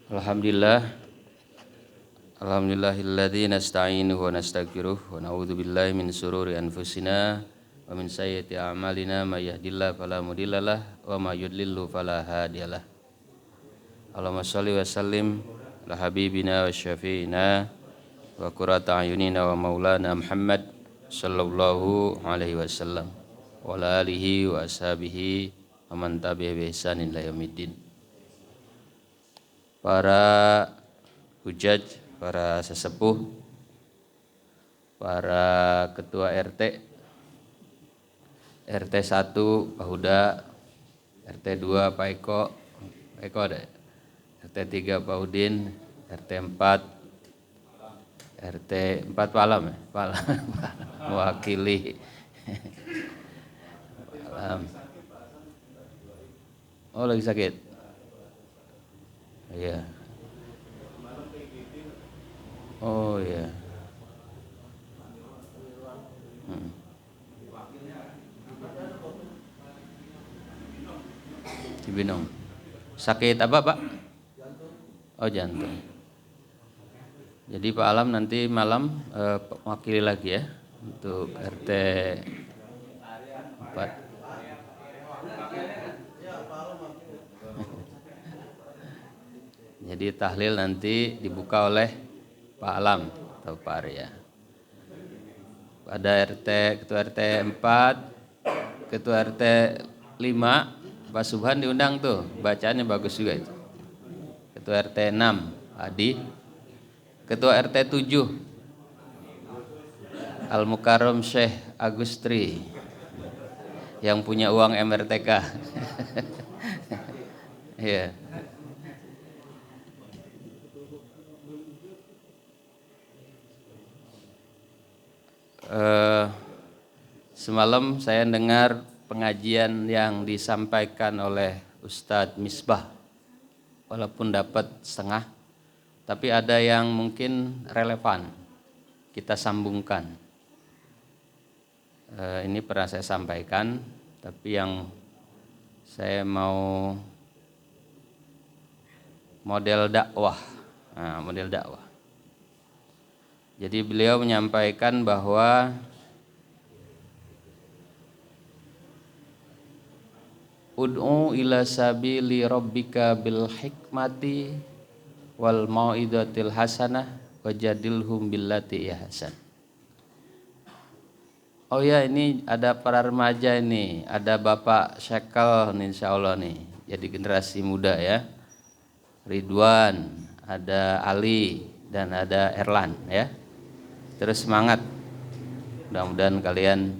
Alhamdulillahilladzi nasta'inuhu wa nastaghfiruh wa na'udzu billahi min shururi anfusina wa min sayyiati a'malina may yahdihillahu fala mudhillalah wa may yudlilhu fala hadiyalah. Allahumma shalli wa sallim ala habibina wa syafi'ina wa qurrata a'yunina wa maulana Muhammad sallallahu alaihi wasallam wa ala alihi wa ashabihi wa man tabi'a bi ihsanin ila yaumiddin. Para hujaj, para sesepuh, para ketua RT, RT 1 Pak Huda, RT 2 Pak Eko ada, RT 3 Pak Udin, RT 4 Pak Alam ya? Pak Alam mewakili Alam. Oh lagi sakit? Iya. Oh iya. Cibinong. Sakit apa Pak? Oh jantung. Jadi Pak Alam nanti malam wakili lagi ya untuk RT 4. Jadi tahlil nanti dibuka oleh Pak Alam atau Pak Arya. Pada ketua RT 4, ketua RT 5, Pak Subhan diundang tuh, bacaannya bagus juga itu. Ketua RT 6, Adi. Ketua RT 7, Al Mukarram Syekh Agustri yang punya uang MRTK. Iya. Semalam saya dengar pengajian yang disampaikan oleh Ustadz Misbah, walaupun dapat setengah, tapi ada yang mungkin relevan kita sambungkan. Ini pernah saya sampaikan, tapi yang saya mau model dakwah. Nah, model dakwah. Jadi beliau menyampaikan bahwa ud'u ila sabili rabbika bil hikmati wal mau'izatil hasanah wajadilhum billati ahsan. Oh ya, ini ada para remaja ini, ada Bapak Syekal nih insyaallah nih, jadi generasi muda ya. Ridwan, ada Ali dan ada Erlan ya. Terus semangat, mudah-mudahan kalian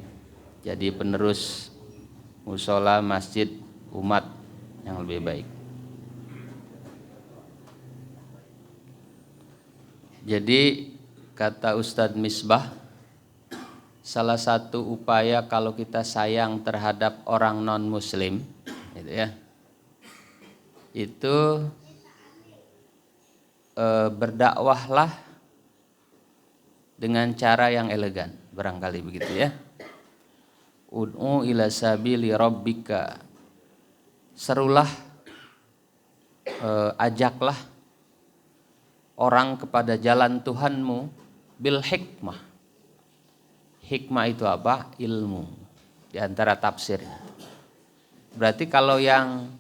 jadi penerus mushola masjid umat yang lebih baik. Jadi kata Ustadz Misbah, salah satu upaya kalau kita sayang terhadap orang non muslim gitu ya, itu berdakwahlah dengan cara yang elegan, barangkali begitu ya. Ud'u ila sabili rabbika, serulah, ajaklah orang kepada jalan Tuhanmu bil hikmah. Hikmah itu apa? Ilmu. Di antara tafsir. Berarti kalau yang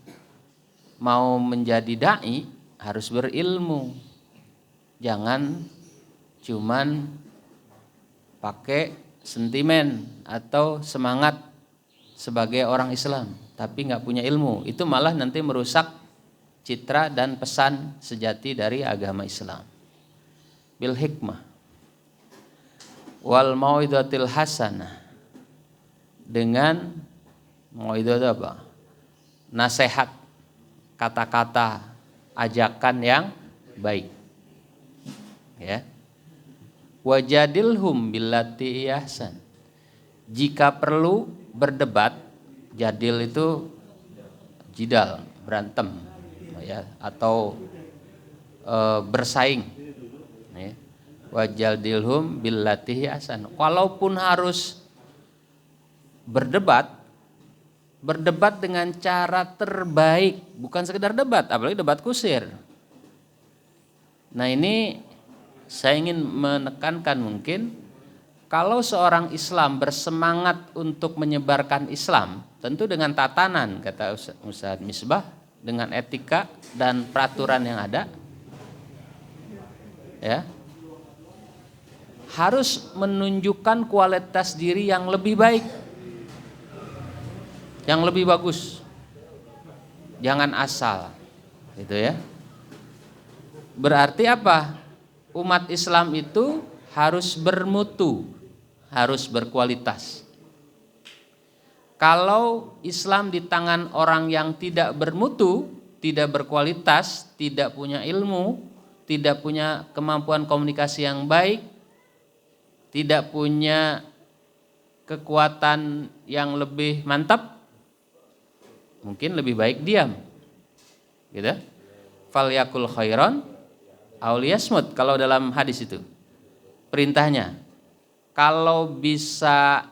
mau menjadi dai harus berilmu. Jangan cuman pakai sentimen atau semangat sebagai orang Islam tapi nggak punya ilmu. Itu malah nanti merusak citra dan pesan sejati dari agama Islam. Bil hikmah wal mau'izatil hasanah, dengan mau'izat apa? Nasihat, kata-kata ajakan yang baik ya. Wajadilhum billati ahsan, jika perlu berdebat. Jadil itu jidal, berantem ya, atau bersaing ya. Wajadilhum billati ahsan, walaupun harus berdebat dengan cara terbaik, bukan sekedar debat, apalagi debat kusir. Nah ini saya ingin menekankan mungkin kalau seorang Islam bersemangat untuk menyebarkan Islam, tentu dengan tatanan kata Ustaz Misbah, dengan etika dan peraturan yang ada, ya, harus menunjukkan kualitas diri yang lebih baik, yang lebih bagus. Jangan asal, gitu ya. Berarti apa? Umat Islam itu harus bermutu, harus berkualitas. Kalau Islam di tangan orang yang tidak bermutu, tidak berkualitas, tidak punya ilmu, tidak punya kemampuan komunikasi yang baik, tidak punya kekuatan yang lebih mantap, mungkin lebih baik diam. Gitu. Falyakul khairan aw liyasmut kalau dalam hadis itu. Perintahnya. Kalau bisa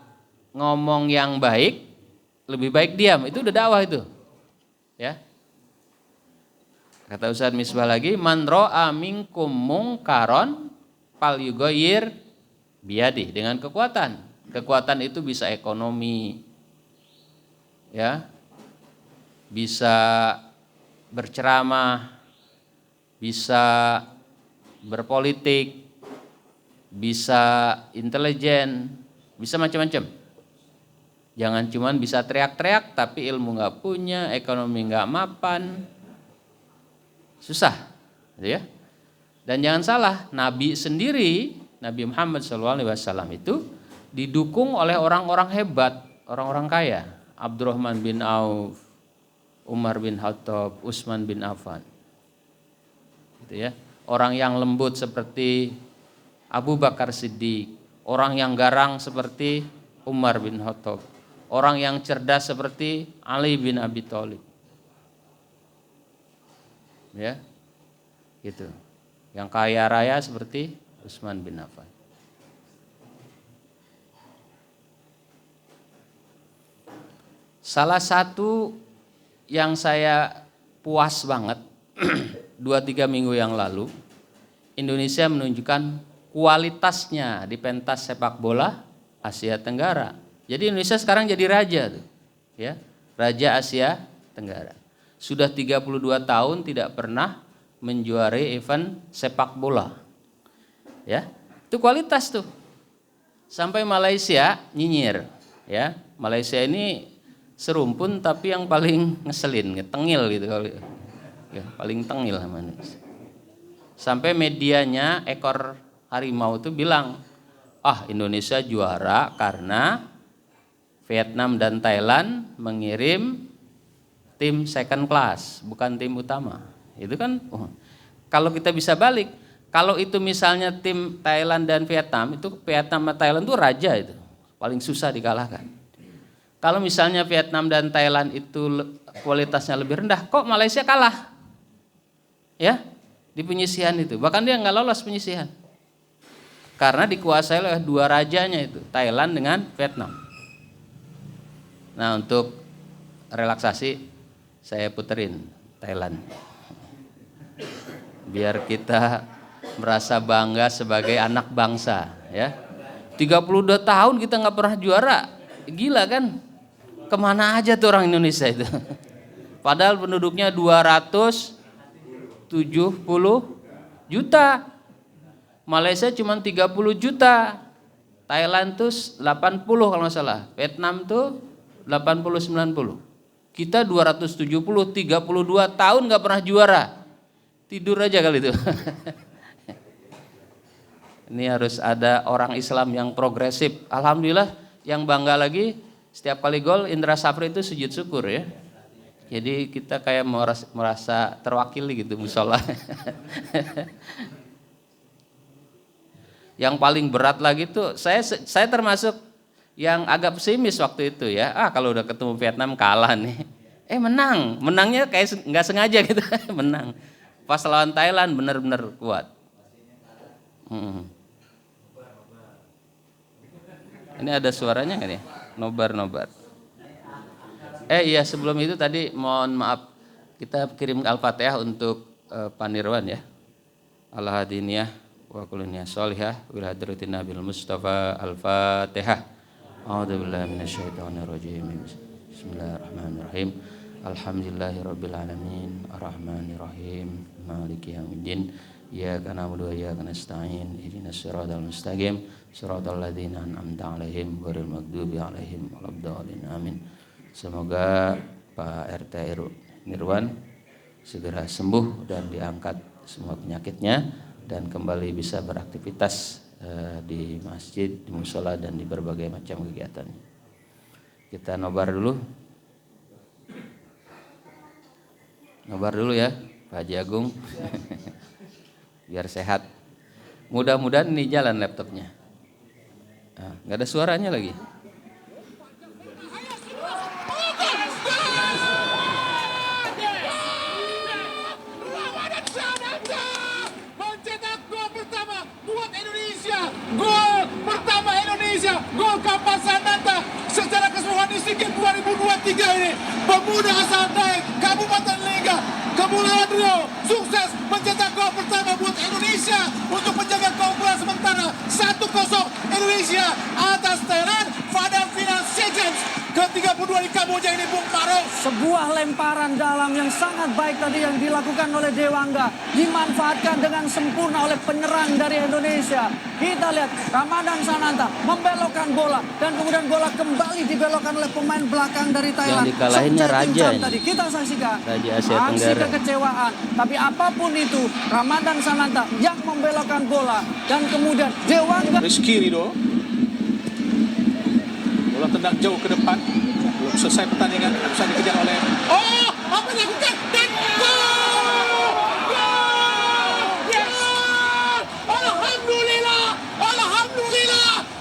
ngomong yang baik, lebih baik diam. Itu udah dakwah itu. Ya. Kata Ustaz Misbah lagi, man ra'a minkum mungkaron falyughayyir biyadihi, dengan kekuatan. Kekuatan itu bisa ekonomi, ya, bisa berceramah, bisa berpolitik, bisa intelijen, bisa macam-macam. Jangan cuman bisa teriak-teriak tapi ilmu nggak punya, ekonomi nggak mapan, susah, gitu ya. Dan jangan salah, Nabi sendiri, Nabi Muhammad SAW itu didukung oleh orang-orang hebat, orang-orang kaya. Abdurrahman bin Auf, Umar bin Khattab, Utsman bin Affan. Gitu ya. Orang yang lembut seperti Abu Bakar Siddiq, orang yang garang seperti Umar bin Khattab, orang yang cerdas seperti Ali bin Abi Thalib. Ya. Gitu. Yang kaya raya seperti Utsman bin Affan. Salah satu yang saya puas banget 2-3 minggu yang lalu, Indonesia menunjukkan kualitasnya di pentas sepak bola Asia Tenggara. Jadi Indonesia sekarang jadi raja tuh, ya, raja Asia Tenggara. Sudah 32 tahun tidak pernah menjuarai event sepak bola. Ya, itu kualitas tuh. Sampai Malaysia nyinyir, ya. Malaysia ini serumpun tapi yang paling ngeselin, tengil gitu kalau, ya, paling tengil namanya. Sampai medianya ekor harimau itu bilang, Indonesia juara karena Vietnam dan Thailand mengirim tim second class, bukan tim utama. Itu kan, kalau kita bisa balik, kalau itu misalnya tim Thailand dan Vietnam, itu Vietnam dan Thailand itu raja itu, paling susah dikalahkan. Kalau misalnya Vietnam dan Thailand itu kualitasnya lebih rendah, kok Malaysia kalah? Ya, di penyisihan itu. Bahkan dia nggak lolos penyisihan. Karena dikuasai oleh dua rajanya itu, Thailand dengan Vietnam. Nah, untuk relaksasi saya puterin Thailand. Biar kita merasa bangga sebagai anak bangsa, ya. 32 tahun kita nggak pernah juara. Gila kan? Kemana aja tuh orang Indonesia itu? Padahal penduduknya 270 juta. Malaysia cuma 30 juta. Thailand tuh 80 kalau nggak salah. Vietnam tuh 80-90. Kita 270, 32 tahun nggak pernah juara. Tidur aja kali itu. Ini harus ada orang Islam yang progresif. Alhamdulillah, yang bangga lagi, setiap kali gol Indra Safri itu sujud syukur, ya. Jadi kita kayak merasa terwakili gitu musola. Yang paling berat lagi tuh saya termasuk yang agak pesimis waktu itu, ya. Kalau udah ketemu Vietnam kalah nih. Menangnya kayak nggak sengaja gitu. Menang. Pas lawan Thailand benar-benar kuat. Ini ada suaranya nggak nih? Nobar. Iya, sebelum itu tadi mohon maaf, kita kirim Al-Fatihah untuk Pak Nirwan, ya. al-hadiniyah wa kullu niyah sholihah wil hadratin nabil mustafa al-fatihah. A'udzubillahi minasyaitonir rajim. Bismillahirrahmanirrahim. Alhamdulillahirabbil alamin arrahmanir rahim maliki yaumiddin iyyaka na'budu wa iyyaka nasta'in ihdinas siratal mustaqim siratal ladzina an'amta 'alaihim ghairil maghdubi 'alaihim waladdallin amin. Semoga Pak RT Nirwan segera sembuh dan diangkat semua penyakitnya dan kembali bisa beraktivitas di masjid, di mushola dan di berbagai macam kegiatan. Kita nobar dulu. Nobar dulu ya, Pak Haji Agung. Biar sehat. Mudah-mudahan ini jalan laptopnya. Nah, nggak ada suaranya lagi. Gol pertama Indonesia, gol Kapan Sananta secara keseluruhan di SEA Games 2023 ini. Pemuda asal Daeng, Kabupaten Lengga, Kepulauan Riau, sukses mencetak gol pertama buat Indonesia untuk menjaga keunggulan sementara 1-0 Indonesia atas Thailand pada final SEA Games ke-32 di Kamboja ini, Bung Maro. Sebuah lemparan dalam yang sangat baik tadi yang dilakukan oleh Dewangga, dimanfaatkan dengan sempurna oleh penyerang dari Indonesia. Kita lihat Ramadan Sananta membelokkan bola dan kemudian bola kembali dibelokkan oleh pemain belakang dari Thailand. Yang dikalahinnya Raja ini. Tadi kita saksikan Raja Asia aksi Tenggara. kekecewaan, tapi apapun itu Ramadan Sananta yang membelokkan bola dan kemudian Dewangga. Rizky Ridho, bola tendang jauh ke depan, belum selesai pertandingan, bisa dikejar oleh apa yang dilakukan dan gol! Yes! Alhamdulillah,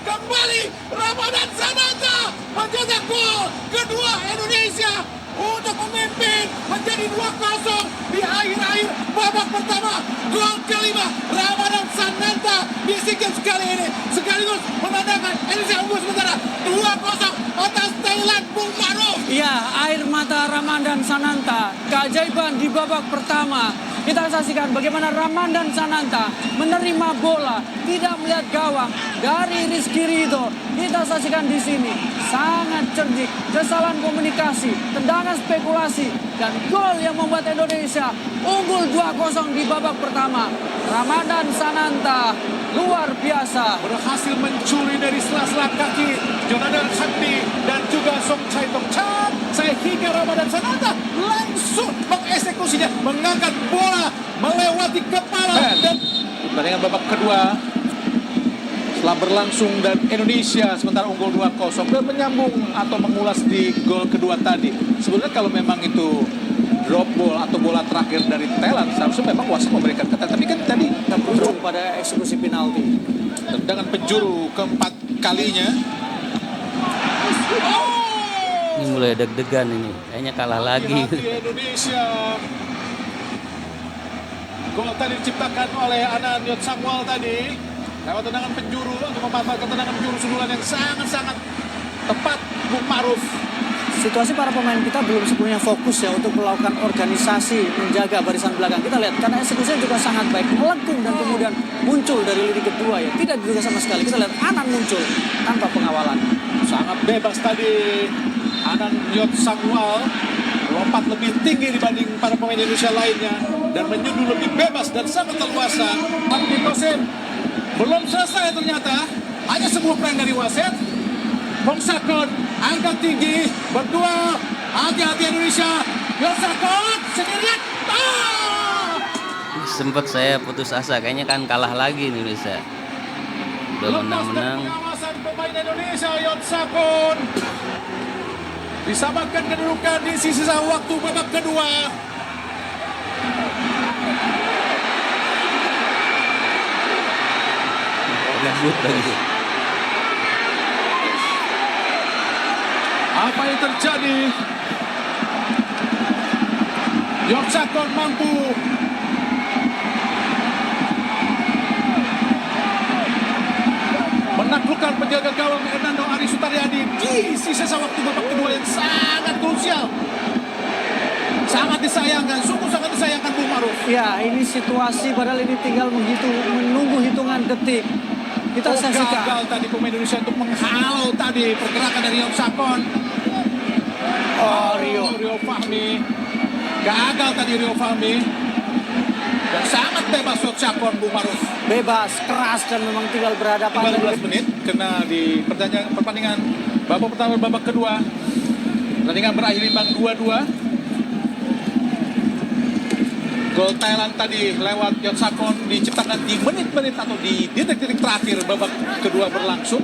kembali Ramadan Sananta mencetak gol kedua Indonesia untuk memimpin menjadi 2-0 di akhir-akhir babak pertama. Gol kelima Ramadan Sananta di SEA Games kali ini sekaligus menandakan Indonesia unggul sementara 2-0 atas Thailand, Bung Maruf. Ya, air mata Ramadan Sananta, keajaiban di babak pertama. Kita saksikan bagaimana Ramadan Sananta menerima bola, tidak melihat gawang dari Rizky Ridho. Kita saksikan di sini sangat cerdik, kesalahan komunikasi, tendangan spekulasi, dan gol yang membuat Indonesia unggul 2-0 di babak pertama. Ramadan Sananta luar biasa. Berhasil mencuri dari sela-sela kaki Jonathan Hamdi dan juga Song Chai Tong Chan, sehingga Ramadan Sananta langsung mengeksekusinya, mengangkat bola melewati kepala. Dan pertandingan babak kedua setelah berlangsung dan Indonesia sementara unggul 2-0 dan menyambung atau mengulas di gol kedua tadi. Sebenarnya kalau memang itu drop ball atau bola terakhir dari Thailand, seharusnya memang wasit memberikan kata, tapi kan tadi Berujung pada eksekusi penalti. tendangan penjuru keempat kalinya. Ini mulai deg-degan ini. Kayaknya kalah lagi. Indonesia. Gol tadi diciptakan oleh Anan Yot Sangwal tadi lewat tendangan penjuru untuk memanfaatkan tendangan penjuru sundulan yang sangat-sangat tepat, Bung Maruf. Situasi para pemain kita belum sepenuhnya fokus ya untuk melakukan organisasi, menjaga barisan belakang. Kita lihat karena eksekusinya juga sangat baik, melengkung dan kemudian muncul dari lini kedua ya. Tidak diduga sama sekali. Kita lihat Anan muncul tanpa pengawalan. Sangat bebas tadi Anan Yot Sangwal, lompat lebih tinggi dibanding para pemain Indonesia lainnya dan menyundul lebih bebas dan sangat leluasa. Abdi Kosim belum selesai ternyata, hanya sebuah prank dari wasit. Hong Sakon angkat tinggi berdua, hati-hati Indonesia. Yot Sakon sendirian. Sempat saya putus asa, kayaknya kan kalah lagi nih Indonesia. Udah menang-menang. Pengawasan pemain Indonesia Yot Sakon disamakan kedudukan di sisa waktu babak kedua. Ribut lagi. Apa yang terjadi? Yot Sakon mampu menaklukkan penjaga gawang Hernando Ari Sutaryadi di sisa waktu babak kedua yang sangat krusial. Sangat disayangkan, sungguh sangat disayangkan Bung Maruf. Ya, ini situasi padahal ini tinggal menunggu hitungan detik. Kita saksikan. Gagal tadi pemain Indonesia untuk menghalau tadi pergerakan dari Rio Sakon. Rio Fahmi. Gagal tadi Rio Fahmi. Dan sangat bebas Rio Sakon, Bung Maruf. Bebas, keras dan memang tinggal berhadapan. 15 menit kena di pertandingan babak pertama babak kedua. Pertandingan berakhir imbang 2-2. Gol Thailand tadi lewat Yon Sakon diciptakan di menit-menit atau di detik-detik terakhir babak kedua berlangsung.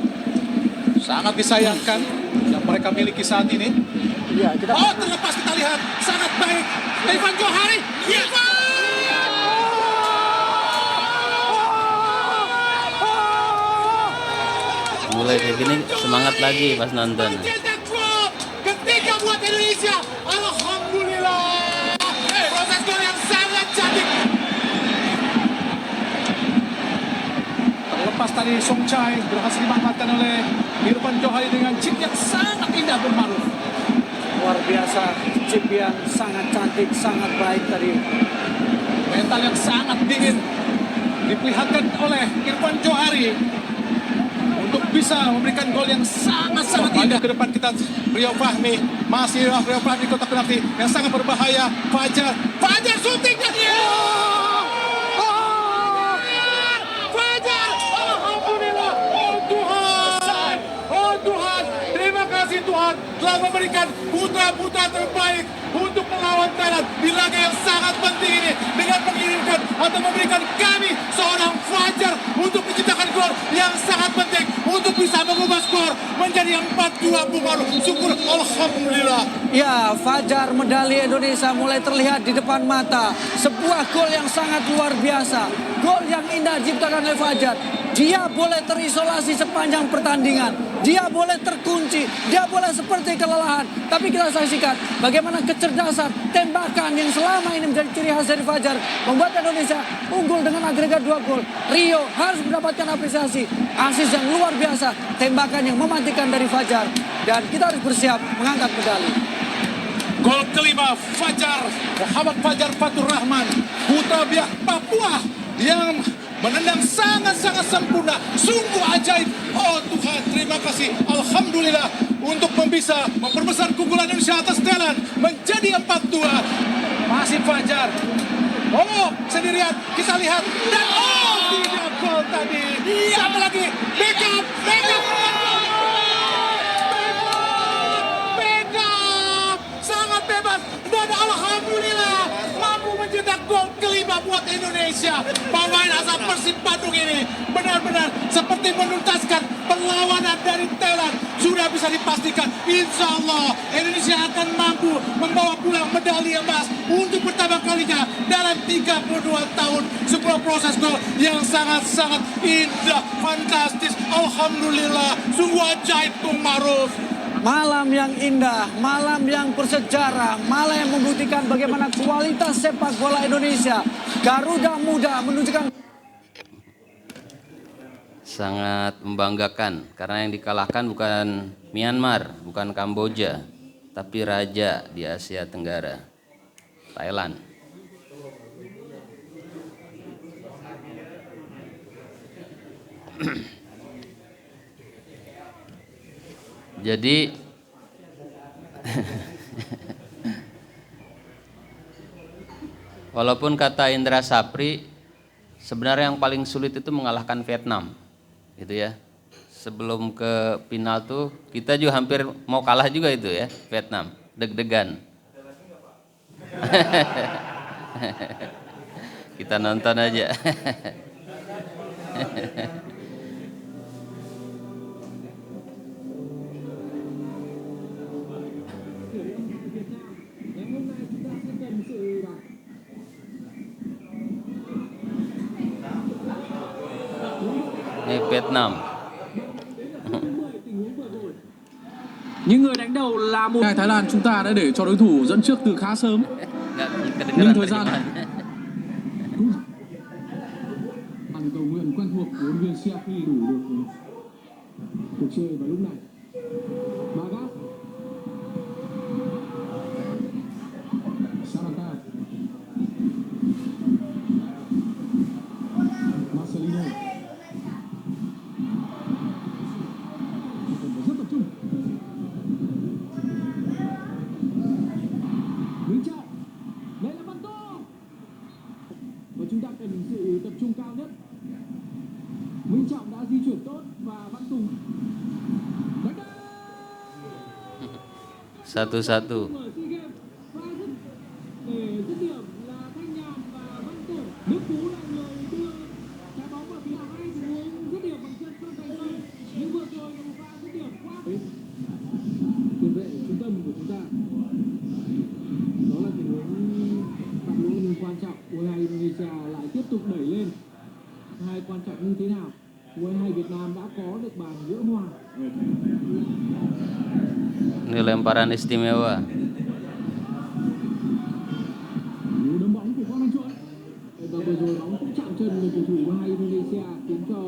Sangat disayangkan yang mereka miliki saat ini. Ya, terlepas kita lihat sangat baik Irfan Johari. Mulai kayak gini semangat lagi pas nonton. Ketika buat Indonesia, alhamdulillah. Proses gol yang sangat cantik. Terlepas tadi Song Chai berhasil dimanfaatkan oleh Irfan Johari dengan chip yang sangat indah, Bung Maruf. Luar biasa, chip yang sangat cantik, sangat baik tadi. Mental yang sangat dingin diperlihatkan oleh Irfan Johari untuk bisa memberikan gol yang sangat-sangat indah. Ke depan kita Rio Fahmi, masih Rio Fahmi kotak penalti yang sangat berbahaya. Fajar syuting dan Fajar, alhamdulillah. Oh Tuhan, terima kasih Tuhan telah memberikan putra-putra terbaik untuk melawan Thailand di laga yang sangat penting ini dengan mengirimkan atau memberikan kami seorang Fajar untuk menciptakan gol yang sangat penting untuk bisa mengubah skor menjadi 4-2. Bung Maruf, syukur alhamdulillah. Ya, Fajar medali Indonesia mulai terlihat di depan mata. Sebuah gol yang sangat luar biasa. Gol yang indah diciptakan oleh Fajar. Dia boleh terisolasi sepanjang pertandingan. Dia boleh terkunci. Dia boleh seperti kelelahan. Tapi kita saksikan bagaimana kecerdasan tembakan yang selama ini menjadi ciri khas dari Fajar membuat Indonesia unggul dengan agregat 2 gol. Rio harus mendapatkan apresiasi. Asis yang luar biasa. Tembakan yang mematikan dari Fajar. Dan kita harus bersiap mengangkat medali. Gol kelima Fajar, Muhammad Fajar Fatur Rahman, putra biak Papua yang menendang sangat-sangat sempurna. Sungguh ajaib. Oh Tuhan, terima kasih. Alhamdulillah untuk bisa memperbesar keunggulan Indonesia atas Thailand menjadi 4-2. Masih Fajar. Oh, sendirian kita lihat. Dan tidak gol tadi. Siapa lagi? Beckham. Sangat bebas. Dan alhamdulillah mampu mencetak gol kelima buat Indonesia. Pemain asal Persib Bandung ini benar-benar seperti menuntaskan perlawanan dari Thailand. Sudah bisa dipastikan insya Allah Indonesia akan mampu membawa pulang medali emas untuk pertama kalinya dalam 32 tahun. Sebuah proses gol yang sangat-sangat indah, fantastis. Alhamdulillah, sungguh ajaib Bung Maruf. Malam yang indah, malam yang bersejarah, malam yang membuktikan bagaimana kualitas sepak bola Indonesia. Garuda Muda menunjukkan Sangat membanggakan karena yang dikalahkan bukan Myanmar, bukan Kamboja, tapi raja di Asia Tenggara, Thailand. Jadi walaupun kata Indra Sapri sebenarnya yang paling sulit itu mengalahkan Vietnam, gitu ya. Sebelum ke final tuh kita juga hampir mau kalah juga itu ya, Vietnam, deg-degan. Kita nonton aja. Vietnam. Những người đánh đầu là một Thái Lan, chúng ta đã để cho đối thủ dẫn trước từ khá sớm. Nhưng thời gian bằng cầu nguyện quen thuộc của huấn luyện viên Siapi đủ được cuộc chơi vào lúc này. Bagas, Saranta, chúng ta cần sự tập trung cao nhất. Minh Trọng đã di chuyển tốt và Văn Tùng đánh đá. 1-1. Mở SEA Games và để dứt điểm là Thanh Nhàn và Văn Tùng. Đức Phú là người đưa trái bóng vào phía hai tình huống dứt điểm bằng chân không thành công. Nhưng vừa rồi là một pha dứt điểm quá tiền vệ trung tâm của chúng ta. Đó là tình huống phạt lỗi quan trọng. U22 Indonesia lại tiếp tục đẩy lên. Hai quan trọng như thế nào? U22 Việt Nam đã có được bàn gỡ hòa. Ini lemparan istimewa. Cú đấm bóng của Quang Văn Chuẩn. Và vừa rồi bóng cũng chạm chân người cầu thủ U22 Indonesia khiến cho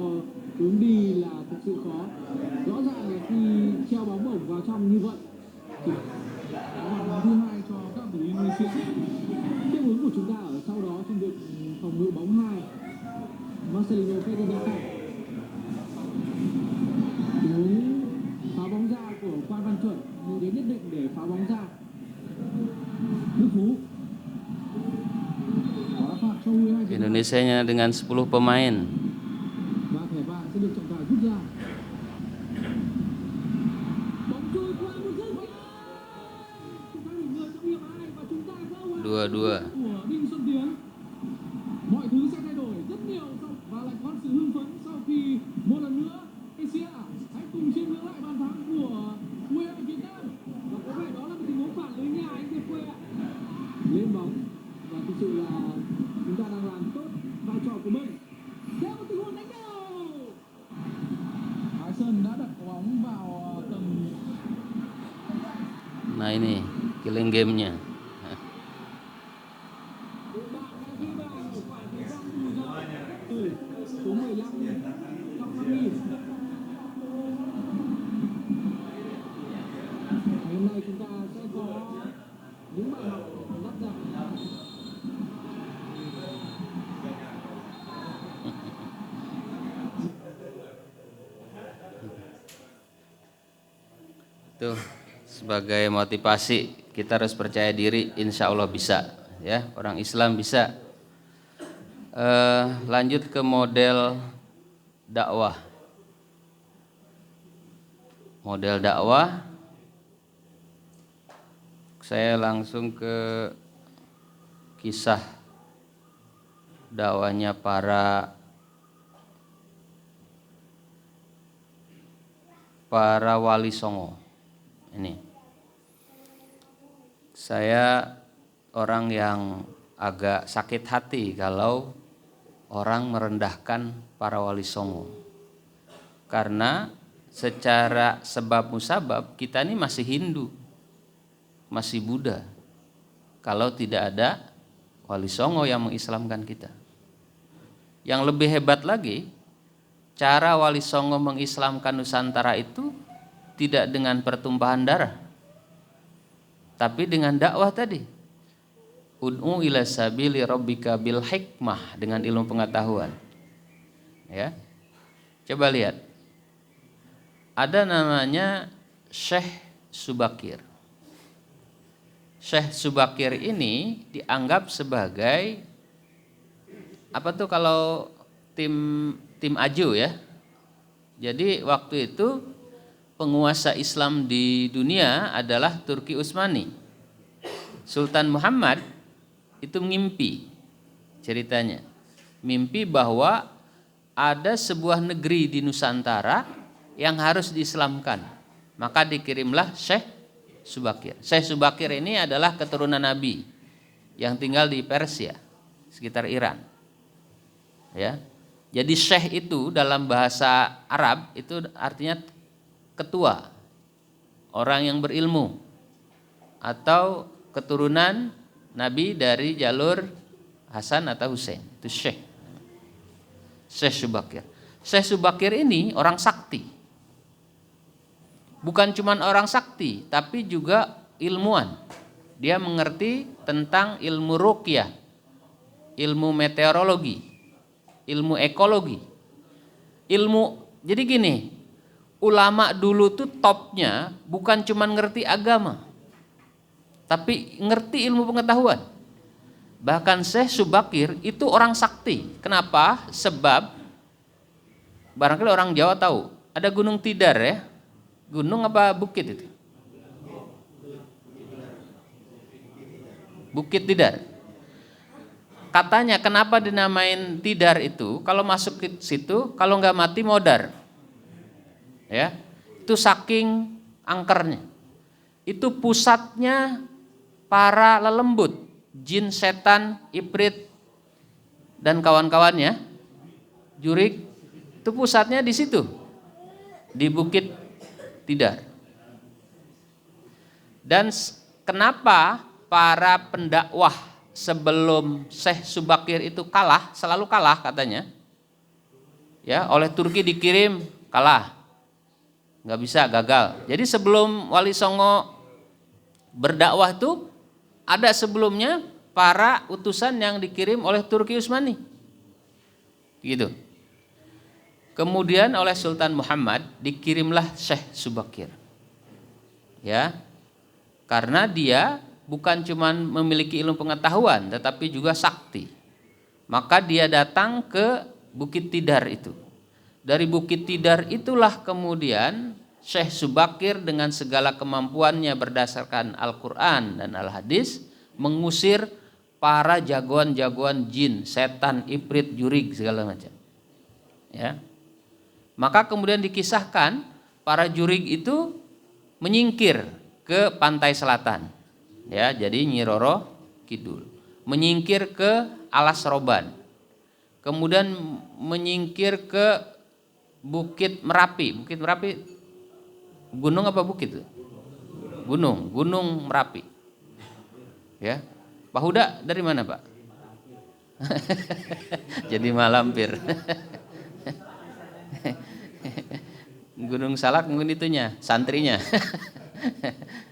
hướng đi là thực sự khó. Rõ ràng là khi treo bóng bổng vào trong như vậy thì bàn thứ hai cho các cầu thủ Indonesia. Tiếp ứng của chúng ta ở sau đó trong việc phòng ngự bóng hai. Marcelino Ferdinand. Tình huống phá bóng ra của Quang Văn Chuẩn như thế nhất định để phá bóng ra. Đức Phú. Quả phạt cho U22 Việt Nam. Indonesianya dengan 10 pemain. Và thẻ vàng sẽ được trọng tài rút ra. Bóng trôi qua một giây. Chúng ta nghỉ ngơi trong hiệp 2 và chúng ta gỡ hòa 2-2. của Đinh Xuân Tiến. Mọi thứ sẽ thay đổi rất nhiều và lại có sự hưng phấn sau khi một lần nữa Asia hãy cùng chiêm ngưỡng lại bàn thắng của U22 Việt Nam. Và có vẻ đó là một tình huống phản lưới nhà anh Việt quê ạ. Lên bóng và thực sự là chúng ta đang làm tốt vai trò của mình. Theo một tình huống đánh đầu. Hải Sơn đã đặt quả bóng vào tầm. Nah ini killing game-nya. Số 15 trong 5.000. Ngày hôm nay chúng ta sẽ có những bài học đắt ra. Tuh, sebagai motivasi kita harus percaya diri, insya Allah bisa, ya, orang Islam bisa. Lanjut ke model dakwah. Model dakwah, saya langsung ke kisah dakwahnya para wali songo. Ini saya orang yang agak sakit hati kalau orang merendahkan para wali songo, karena secara sebab musabab kita ini masih Hindu, masih Buddha, kalau tidak ada wali songo yang mengislamkan kita. Yang lebih hebat lagi, cara wali songo mengislamkan Nusantara itu tidak dengan pertumpahan darah, tapi dengan dakwah tadi. Ud'u ila sabili rabbika bil hikmah, dengan ilmu pengetahuan. Ya. Coba lihat. Ada namanya Syekh Subakir. Syekh Subakir ini dianggap sebagai apa tuh kalau tim Aju ya. Jadi waktu itu penguasa Islam di dunia adalah Turki Utsmani. Sultan Muhammad itu mimpi, ceritanya mimpi bahwa ada sebuah negeri di Nusantara yang harus diislamkan, maka dikirimlah Syekh Subakir. Syekh Subakir ini adalah keturunan Nabi yang tinggal di Persia sekitar Iran, ya. Jadi Syekh itu dalam bahasa Arab itu artinya ketua, orang yang berilmu, atau keturunan Nabi dari jalur Hasan atau Husain. Itu Syekh Subakir. Syekh Subakir ini orang sakti. Bukan cuma orang sakti, tapi juga ilmuwan. Dia mengerti tentang ilmu ruqyah, ilmu meteorologi, ilmu ekologi. Jadi gini, ulama dulu tuh topnya bukan cuma ngerti agama, tapi ngerti ilmu pengetahuan. Bahkan Syekh Subakir itu orang sakti. Kenapa? Sebab barangkali orang Jawa tahu, ada Gunung Tidar ya. Gunung apa bukit itu? Bukit Tidar. Katanya kenapa dinamain Tidar itu? Kalau masuk ke situ, kalau nggak mati modar. Ya, itu saking angkernya. Itu pusatnya para lelembut, jin, setan, ifrit, dan kawan-kawannya. Jurig, itu pusatnya di situ, di Bukit Tidar. Dan kenapa para pendakwah sebelum Syekh Subakir itu kalah, selalu kalah katanya. Ya, oleh Turki dikirim, kalah. Nggak bisa, gagal. Jadi sebelum Wali Songo berdakwah itu ada sebelumnya para utusan yang dikirim oleh Turki Utsmani. Gitu. Kemudian oleh Sultan Muhammad dikirimlah Syekh Subakir. Ya. Karena dia bukan cuma memiliki ilmu pengetahuan tetapi juga sakti. Maka dia datang ke Bukit Tidar itu. Dari Bukit Tidar itulah kemudian Syekh Subakir dengan segala kemampuannya berdasarkan Al-Quran dan Al-Hadis mengusir para jagoan-jagoan jin, setan, ifrit, jurig segala macam. Ya. Maka kemudian dikisahkan para jurig itu menyingkir ke pantai selatan. Ya, jadi Nyi Roro Kidul. Menyingkir ke Alas Roban. Kemudian menyingkir ke Bukit Merapi. Bukit Merapi gunung apa bukit itu? Gunung Merapi. Ya. Pak Huda dari mana, Pak? Jadi malampir. Gunung Salak mungkin itunya, santrinya.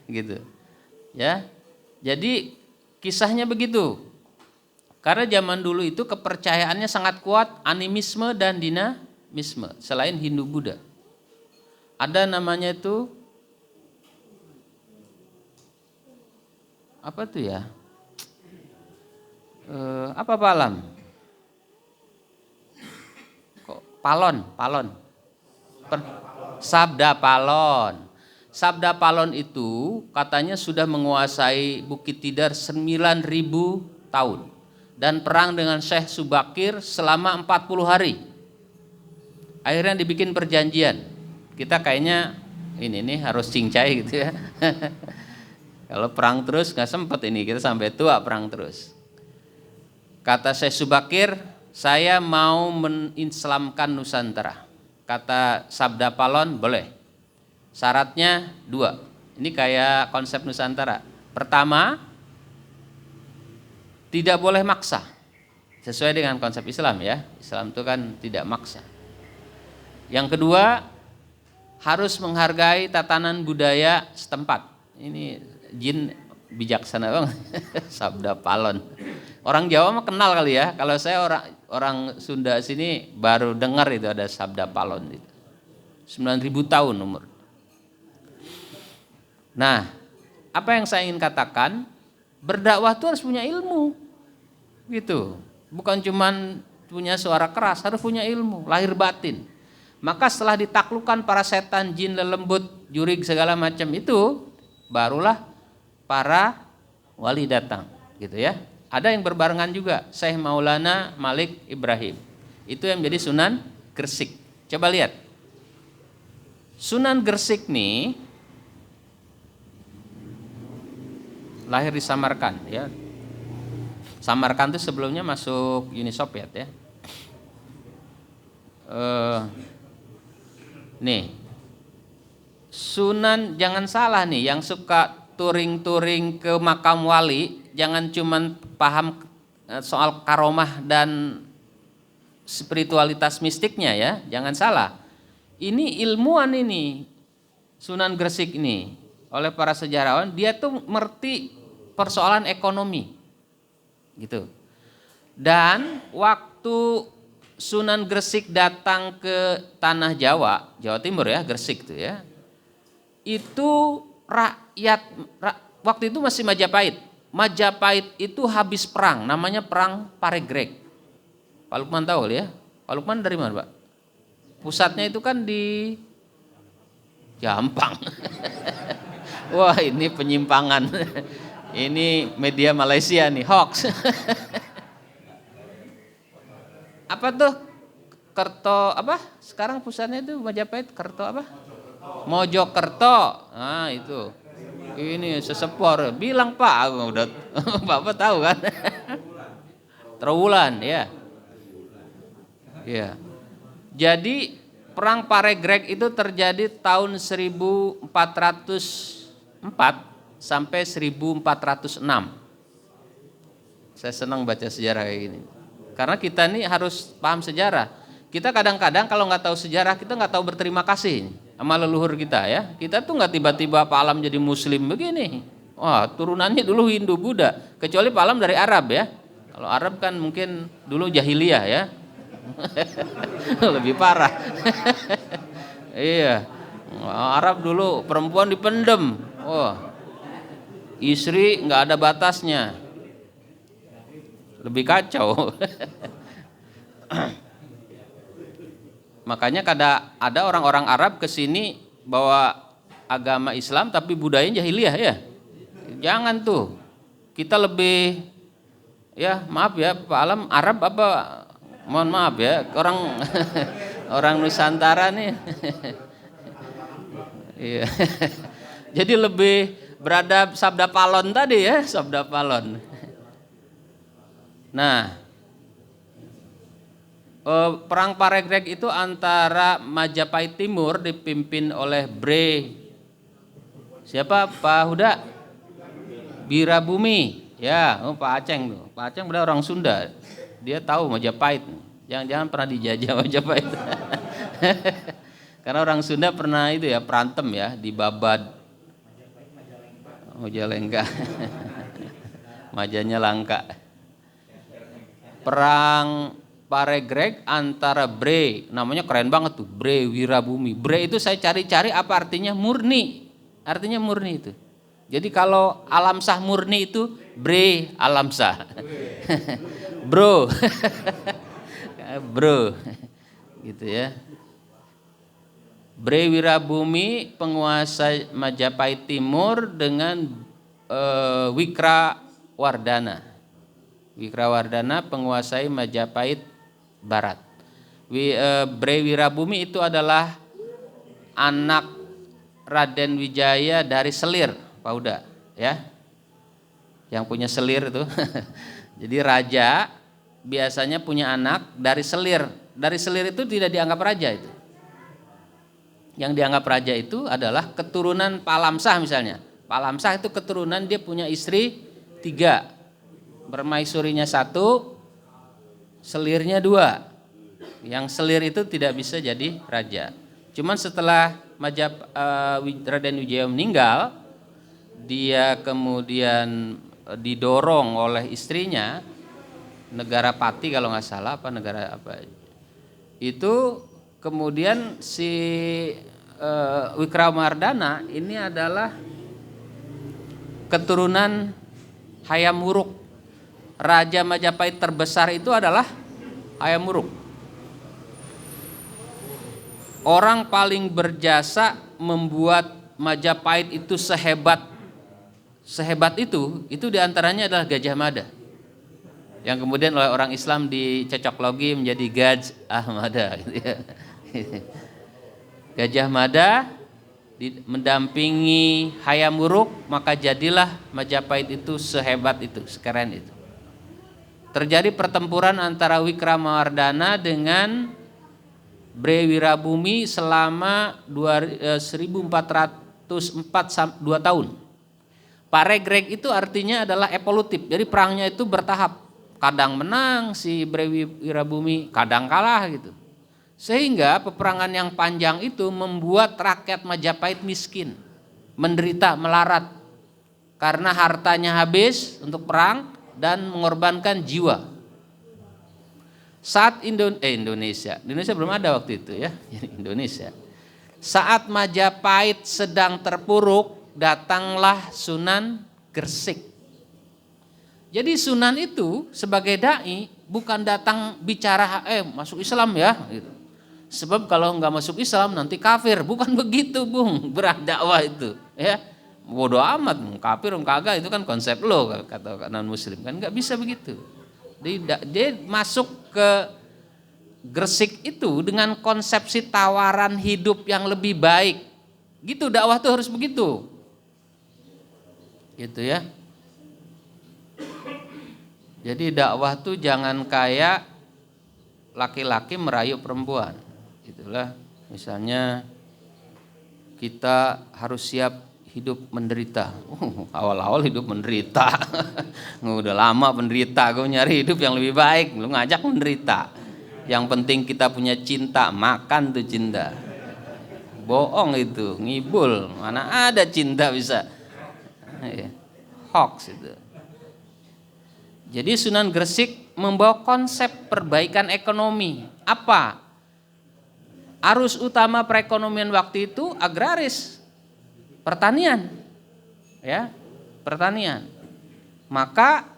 Gitu. Ya. Jadi kisahnya begitu. Karena zaman dulu itu kepercayaannya sangat kuat, animisme dan dinamisme selain Hindu Buddha. Ada namanya itu apa tuh ya? Apa palam? Kok palon. Sabda Palon. Sabda Palon itu katanya sudah menguasai Bukit Tidar 9.000 tahun dan perang dengan Syekh Subakir selama 40 hari. Akhirnya dibikin perjanjian. Kita kayaknya ini harus cincai gitu ya. Kalau perang terus nggak sempet ini, kita sampai tua perang terus. Kata Syekh Subakir, saya mau menislamkan Nusantara. Kata Sabda Palon, boleh. Syaratnya 2. Ini kayak konsep Nusantara. Pertama, tidak boleh maksa. Sesuai dengan konsep Islam ya. Islam itu kan tidak maksa. Yang kedua, harus menghargai tatanan budaya setempat. Ini jin bijaksana banget. Sabda Palon. Orang Jawa mah kenal kali ya. Kalau saya orang Sunda sini baru dengar itu ada Sabda Palon itu. 9.000 tahun umur. Nah, apa yang saya ingin katakan, berdakwah itu harus punya ilmu. Gitu. Bukan cuman punya suara keras, harus punya ilmu, lahir batin. Maka setelah ditaklukkan para setan, jin, lelembut, jurig segala macam itu, barulah para wali datang, gitu ya. Ada yang berbarengan juga, Syekh Maulana Malik Ibrahim. Itu yang menjadi Sunan Gresik. Coba lihat. Sunan Gresik nih lahir di Samarkand ya. Samarkand itu sebelumnya masuk Uni Soviet ya. Nih. Sunan, jangan salah nih yang suka touring ke makam wali, jangan cuman paham soal karomah dan spiritualitas mistiknya ya, jangan salah. Ini ilmuwan ini Sunan Gresik ini oleh para sejarawan, dia tuh ngerti persoalan ekonomi gitu. Dan waktu Sunan Gresik datang ke tanah Jawa Timur ya, Gresik tuh ya. Itu rakyat waktu itu masih Majapahit. Majapahit itu habis perang, namanya perang Paregreg. Pak Lukman tahu ya? Pak Lukman dari mana, Pak? Pusatnya itu kan di Jampang. Wah, ini penyimpangan. Ini media Malaysia nih, hoax. Apa tuh? Kerto apa? Sekarang pusatnya itu Majapahit, Kerto apa? Mojokerto. Nah, itu. Ini sesepor. Bilang Pak, udah Bapak tahu kan? Trawulan, ya. Ya. Jadi perang Paregreg itu terjadi tahun 1404 sampai 1406. Saya senang baca sejarah kayak gini. Karena kita nih harus paham sejarah. Kita kadang-kadang kalau nggak tahu sejarah, kita nggak tahu berterima kasih sama leluhur kita ya. Kita tuh nggak tiba-tiba Pak Alam jadi Muslim begini. Wah, turunannya dulu Hindu Buddha. Kecuali Pak Alam dari Arab ya. Kalau Arab kan mungkin dulu jahiliyah ya. Lebih parah. Iya. Arab dulu perempuan dipendem. Wah. Istri nggak ada batasnya. Lebih kacau. Makanya ada orang-orang Arab ke sini bawa agama Islam tapi budayanya jahiliyah ya. Jangan tuh. Kita lebih ya, maaf ya Pak Alam, Arab apa? Mohon maaf ya, orang Nusantara nih. Iya. Jadi lebih beradab sabda Palon tadi ya, sabda Palon. Nah, perang Paregreg itu antara Majapahit Timur dipimpin oleh Bre. Siapa? Pak Huda? Birabumi. Ya, Pak Aceng tuh. Pak Aceng benar orang Sunda. Dia tahu Majapahit. Jangan-jangan pernah dijajah Majapahit. Karena orang Sunda pernah itu ya, perantem ya, di Babad. Majalengka. Majanya langka. Perang Paregreg antara Bre, namanya keren banget tuh, Bre Wirabumi. Bre itu saya cari-cari apa artinya, murni. Artinya murni itu. Jadi kalau Alamsah murni itu Bre Alamsah. Bro. Bro. Gitu ya. Bre Wirabumi penguasa Majapahit Timur dengan Wikrawardana. Wikrawardana penguasai Majapahit Barat. Bre Wirabumi itu adalah anak Raden Wijaya dari Selir, Pak Uda, ya. Yang punya Selir itu. Jadi raja biasanya punya anak dari Selir. Dari Selir itu tidak dianggap raja itu. Yang dianggap raja itu adalah keturunan Pak Lamsah misalnya. Pak Lamsah itu keturunan, dia punya istri 3. Permaisurinya 1, selirnya 2. Yang selir itu tidak bisa jadi raja. Cuman setelah Raden Wijaya meninggal, dia kemudian didorong oleh istrinya, negara Pati kalau nggak salah, apa negara apa itu, kemudian si Wikramardana ini adalah keturunan Hayam Wuruk. Raja Majapahit terbesar itu adalah Hayam Wuruk. Orang paling berjasa membuat Majapahit itu sehebat itu diantaranya adalah Gajah Mada. Yang kemudian oleh orang Islam dicocok logi menjadi Gajah Mada. Gitu ya. Gajah Mada mendampingi Hayam Wuruk, maka jadilah Majapahit itu sehebat itu, sekeren itu. Terjadi pertempuran antara Wikramardana dengan Bre Wirabumi selama 1404 2 tahun. Paregreg itu artinya adalah evolutif, jadi perangnya itu bertahap. Kadang menang si Bre Wirabumi, kadang kalah gitu. Sehingga peperangan yang panjang itu membuat rakyat Majapahit miskin, menderita, melarat. Karena hartanya habis untuk perang dan mengorbankan jiwa. Saat Indonesia belum ada waktu itu ya, Indonesia. Saat Majapahit sedang terpuruk, datanglah Sunan Gresik. Jadi sunan itu sebagai dai bukan datang bicara masuk Islam ya gitu. Sebab kalau nggak masuk Islam nanti kafir, bukan begitu Bung, berdakwah itu ya. Bodoh amat, kafir kagak itu kan konsep lo kata non muslim kan, nggak bisa begitu. Dia masuk ke Gresik itu dengan konsepsi tawaran hidup yang lebih baik. Gitu dakwah tuh harus begitu. Gitu ya. Jadi dakwah tuh jangan kayak laki-laki merayu perempuan. Itulah misalnya kita harus siap hidup menderita. Awal-awal hidup menderita. Udah lama menderita, gue nyari hidup yang lebih baik, lu ngajak menderita. Yang penting kita punya cinta, makan tuh cinta. Bohong itu, ngibul. Mana ada cinta bisa. Hoax itu. Jadi Sunan Gresik membawa konsep perbaikan ekonomi. Apa? Arus utama perekonomian waktu itu agraris, pertanian. Ya, pertanian. Maka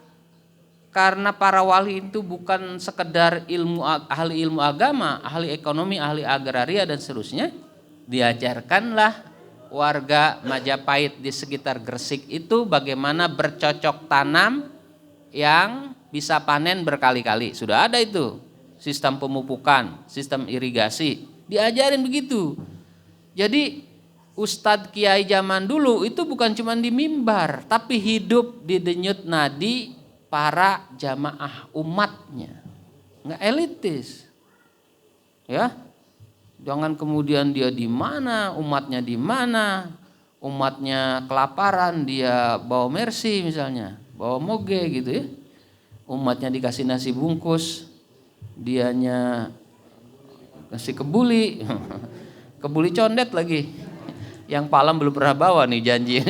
karena para wali itu bukan sekedar ahli ilmu agama, ahli ekonomi, ahli agraria dan seterusnya, diajarkanlah warga Majapahit di sekitar Gresik itu bagaimana bercocok tanam yang bisa panen berkali-kali. Sudah ada itu sistem pemupukan, sistem irigasi, diajarin begitu. Jadi Ustadz Kiai zaman dulu itu bukan cuma di mimbar, tapi hidup di denyut nadi para jamaah umatnya, nggak elitis, ya. Jangan kemudian dia di mana, umatnya di mana, umatnya kelaparan dia bawa mercy misalnya, bawa moge gitu ya. Umatnya dikasih nasi bungkus, dianya kasih kebuli, kebuli condet lagi. Yang Palam belum pernah bawa nih janji.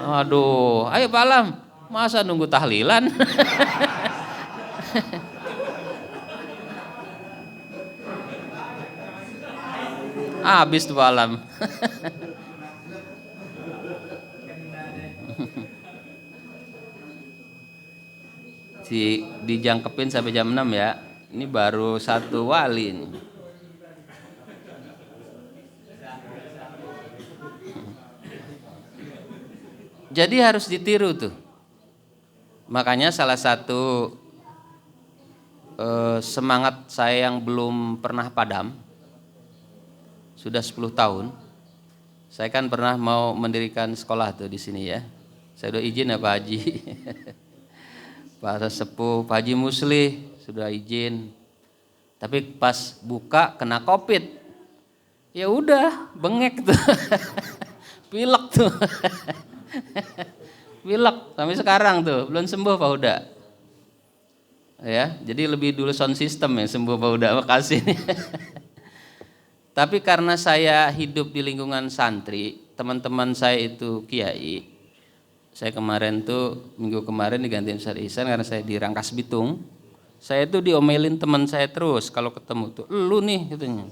Aduh, ayo Palam, masa nunggu tahlilan? Habis tuh Palam. Dijangkepin sampai jam 6 ya. Ini baru satu wali ini. Jadi harus ditiru tuh. Makanya salah satu semangat saya yang belum pernah padam, sudah 10 tahun. Saya kan pernah mau mendirikan sekolah tuh di sini ya. Saya udah izin ya Pak Haji. Pak Sepuh, Pak Haji Musli sudah izin. Tapi pas buka kena Covid. Ya udah, bengek tuh. Pilek tuh. Pilek sampai sekarang tuh, belum sembuh Pak Huda. Ya, jadi lebih dulu sound system yang sembuh Pak Huda, makasih. Tapi karena saya hidup di lingkungan santri, teman-teman saya itu kiai. Saya kemarin tuh, minggu kemarin digantiin Ustaz Ihsan karena saya di Rangkas Bitung. Saya tuh diomelin teman saya terus kalau ketemu tuh, lu nih katanya.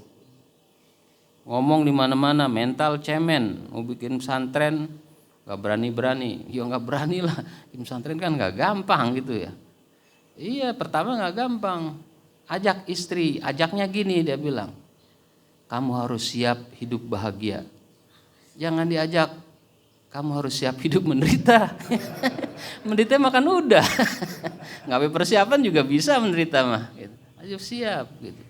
Ngomong di mana-mana, mental cemen, mau bikin pesantren gak berani-berani. Ya gak berani lah, bikin pesantren kan gak gampang gitu ya. Iya, pertama gak gampang. Ajak istri, ajaknya gini dia bilang. Kamu harus siap hidup bahagia. Jangan diajak, kamu harus siap hidup menderita. Menderita makan udah. Gak persiapan juga bisa menderita mah. Gitu. Ayo siap gitu.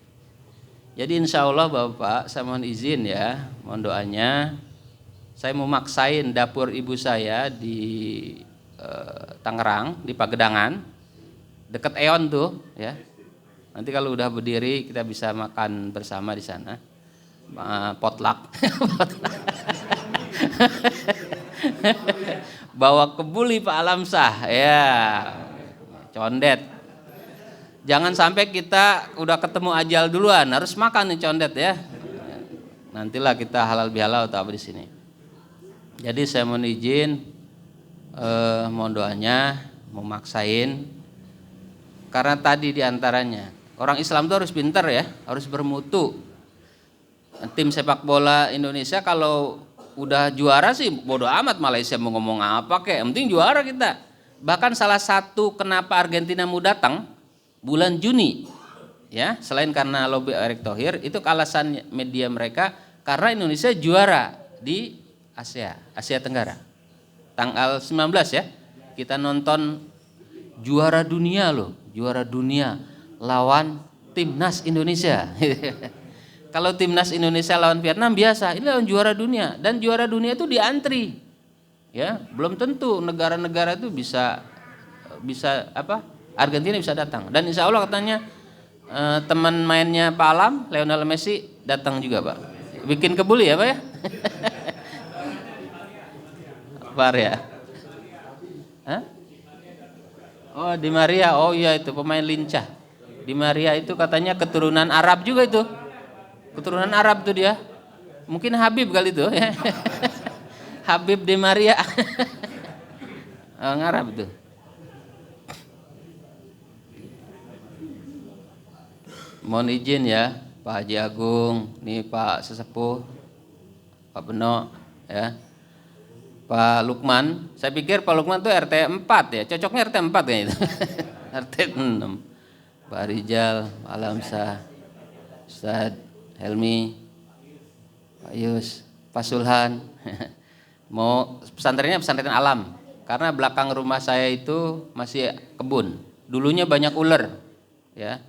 Jadi insya Allah Bapak, saya mohon izin ya, mohon doanya. Saya mau maksain dapur ibu saya di Tangerang, di Pagedangan, deket Eon tuh ya. Nanti kalau udah berdiri kita bisa makan bersama di sana. Potluck. Bawa kebuli Pak Alamsah ya, condet. Jangan sampai kita udah ketemu ajal duluan, harus makan nih condet ya. Nantilah kita halal bihalal atau apa di sini. Jadi saya mohon izin, mohon doanya, mau maksain. Karena tadi diantaranya orang Islam itu harus pintar ya, harus bermutu. Tim sepak bola Indonesia kalau udah juara sih bodo amat Malaysia mau ngomong apa kek, yang penting juara kita. Bahkan salah satu kenapa Argentina mau datang bulan Juni, ya, selain karena lobby Erick Thohir, itu alasan media mereka karena Indonesia juara di Asia Tenggara. Tanggal 19 ya, kita nonton juara dunia lawan timnas Indonesia. Kalau timnas Indonesia lawan Vietnam biasa, ini lawan juara dunia, dan juara dunia itu diantri. Ya, belum tentu negara-negara itu bisa Argentina bisa datang. Dan insya Allah katanya teman mainnya Pak Alam, Lionel Messi datang juga, Pak. Bikin kebuli ya, Pak ya. Par ya. Hah? Oh, Di Maria. Oh iya, itu pemain lincah. Di Maria itu katanya keturunan Arab juga itu. Keturunan Arab tuh dia. Mungkin Habib kali itu ya. Habib Di Maria. Arab tuh. Mohon izin ya Pak Haji Agung, nih Pak Sesepuh, Pak Beno, ya. Pak Lukman, saya pikir Pak Lukman tuh RT 4 ya, cocoknya RT 4 kayaknya itu. RT 6. Pak Rijal, Pak Alamsah, Ustadz Helmi, Pak Yus, Pak Sulhan. Mau pesantrennya pesantren alam, karena belakang rumah saya itu masih kebun. Dulunya banyak ular, ya.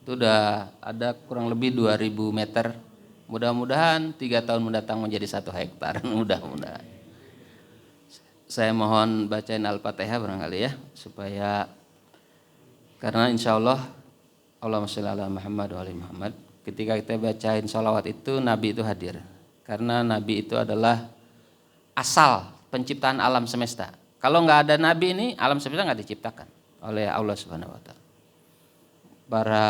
Itu udah ada kurang lebih 2000 meter. Mudah-mudahan 3 tahun mendatang menjadi 1 hektar. Mudah-mudahan. Saya mohon bacain Al-Fatihah barangkali ya, supaya karena insya Allah Allahumma sholli ala Muhammad wa ali Muhammad. Ketika kita bacain sholawat itu Nabi itu hadir, karena Nabi itu adalah asal penciptaan alam semesta. Kalau nggak ada Nabi ini, alam semesta nggak diciptakan oleh Allah Subhanahu Wa Taala. Para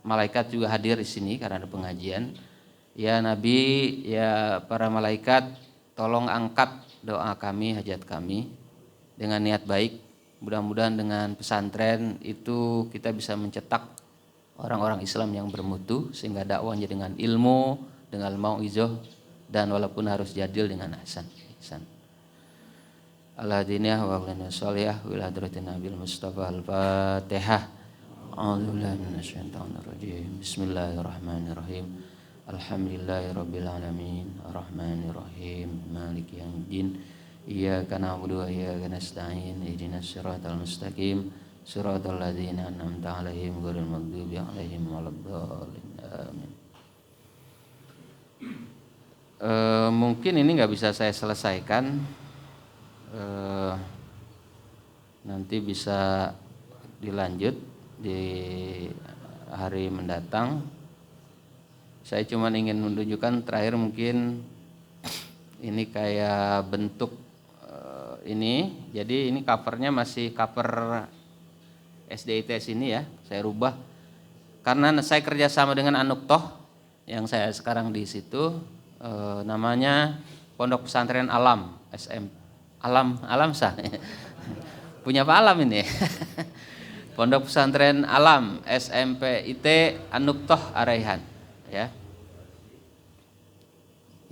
malaikat juga hadir di sini karena ada pengajian. Ya Nabi, ya para malaikat, tolong angkat doa kami, hajat kami dengan niat baik. Mudah-mudahan dengan pesantren itu kita bisa mencetak orang-orang Islam yang bermutu, sehingga dakwahnya dengan ilmu, dengan mau'izah, dan walaupun harus jadil dengan ihsan. Al-hadiniyah wa lana sholiyah wa hadratin Nabil Mustafa Al-Fatihah. A'udzubillahi minasyaitonir rajim. Bismillahirrahmanirrahim. Alhamdulillahirabbil alamin. Arrahmanir rahim. Maliki yaumiddin. Iyyaka na'budu wa iyyaka nasta'in. Ihdinas siratal mustaqim. Siratal ladzina an'amta 'alaihim ghairil maghdubi 'alaihim waladdallin. Amin. Mungkin ini nggak bisa saya selesaikan, nanti bisa dilanjut di hari mendatang. Saya cuma ingin menunjukkan terakhir mungkin ini kayak bentuk ini, jadi ini covernya masih cover SDITS ini ya, saya rubah karena saya kerjasama dengan Anuktoh yang saya sekarang di situ. Namanya Pondok Pesantren Alam SM Alamsah. Punya Pak Alam ini. Pondok Pesantren Alam SMP IT Anuktoh Araihan ya.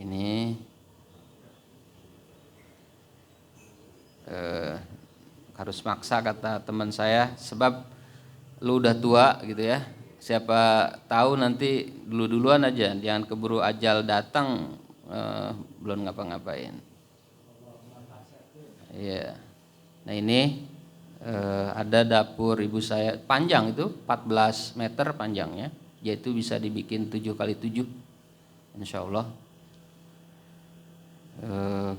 Ini harus maksa kata teman saya, sebab lu udah tua gitu ya. Siapa tahu nanti duluan aja, jangan keburu ajal datang belum ngapa-ngapain. Iya. Nah ini ada dapur ibu saya, panjang itu 14 meter panjangnya, yaitu bisa dibikin 7x7 insya Allah.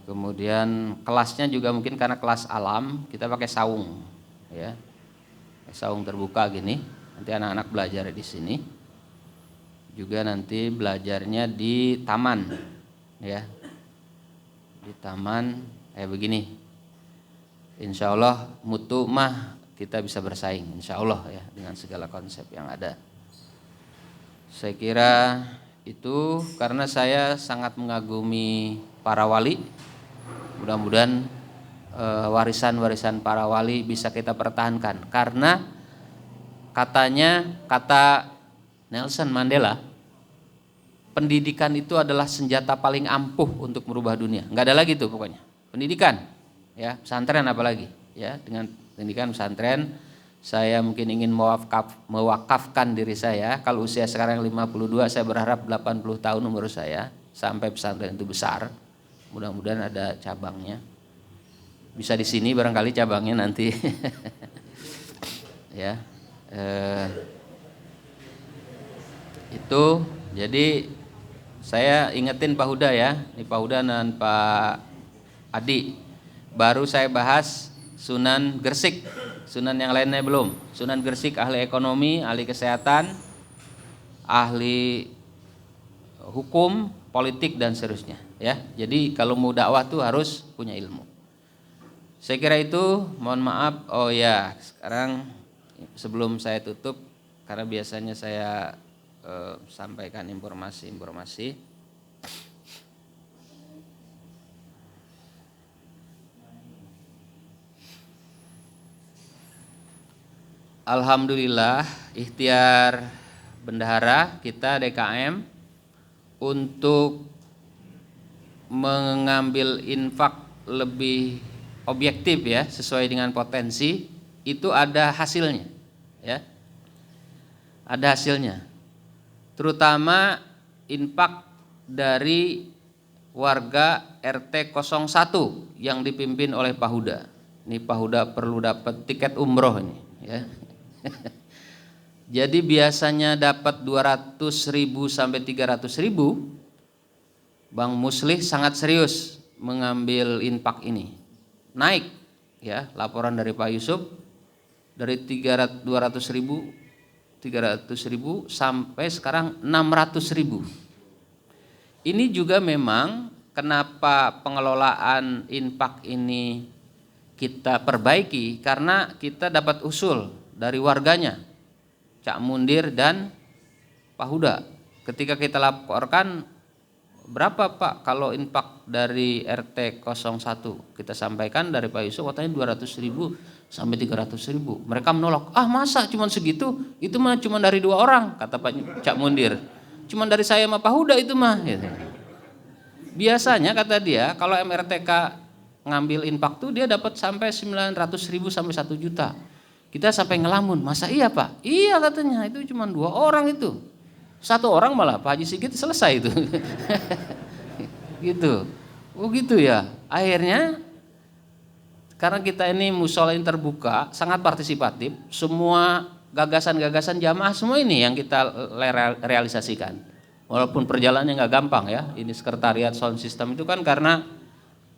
Kemudian kelasnya juga mungkin karena kelas alam, kita pakai saung ya, saung terbuka gini. Nanti anak-anak belajar di sini, juga nanti belajarnya di taman, ya, di taman kayak begini. Insya Allah mutu mah kita bisa bersaing, insya Allah ya, dengan segala konsep yang ada. Saya kira itu karena saya sangat mengagumi para wali. Mudah-mudahan warisan-warisan para wali bisa kita pertahankan, karena kata Nelson Mandela, pendidikan itu adalah senjata paling ampuh untuk merubah dunia. Nggak ada lagi tuh pokoknya. Pendidikan, ya, pesantren apalagi, ya, dengan pendidikan pesantren. Saya mungkin ingin mewakafkan diri saya. Kalau usia sekarang 52, saya berharap 80 tahun umur saya sampai pesantren itu besar. Mudah-mudahan ada cabangnya. Bisa di sini barangkali cabangnya nanti. Ya. Itu jadi saya ingetin Pak Huda ya. Ini Pak Huda dan Pak Adi. Baru saya bahas Sunan Gresik. Sunan yang lainnya belum. Sunan Gresik ahli ekonomi, ahli kesehatan, ahli hukum, politik dan seterusnya ya. Jadi kalau mau dakwah tuh harus punya ilmu. Saya kira itu, mohon maaf. Oh ya, sekarang sebelum saya tutup karena biasanya saya sampaikan informasi. Alhamdulillah ikhtiar bendahara kita DKM untuk mengambil infak lebih objektif ya, sesuai dengan potensi, itu ada hasilnya ya. Ada hasilnya. Terutama infak dari warga RT 01 yang dipimpin oleh Pak Huda. Ini Pak Huda perlu dapat tiket umroh ini ya. Jadi biasanya dapat 200.000 sampai 300.000, Bang Muslih sangat serius mengambil infak ini. Naik ya, laporan dari Pak Yusuf dari 200.000 sampai sekarang 600.000. Ini juga memang kenapa pengelolaan infak ini kita perbaiki, karena kita dapat usul dari warganya, Cak Mundir dan Pak Huda. Ketika kita laporkan, berapa Pak kalau infak dari RT 01, kita sampaikan dari Pak Yusuf katanya 200.000 sampai 300.000. Mereka menolak, masa cuma segitu, itu mah cuma dari 2 orang, kata Pak Cak Mundir. Cuma dari saya sama Pak Huda itu mah gitu. Biasanya kata dia kalau MRTK ngambil infak tuh dia dapat sampai 900.000 sampai 1 juta. Kita sampai ngelamun, masa iya Pak? Iya katanya, itu cuma 2 orang itu. 1 orang malah Pak Haji Sigit selesai itu. Gitu. Oh gitu ya. Akhirnya karena kita ini mushola yang terbuka, sangat partisipatif, semua gagasan-gagasan jamaah semua ini yang kita realisasikan. Walaupun perjalanannya nggak gampang ya. Ini sekretariat sound system itu kan karena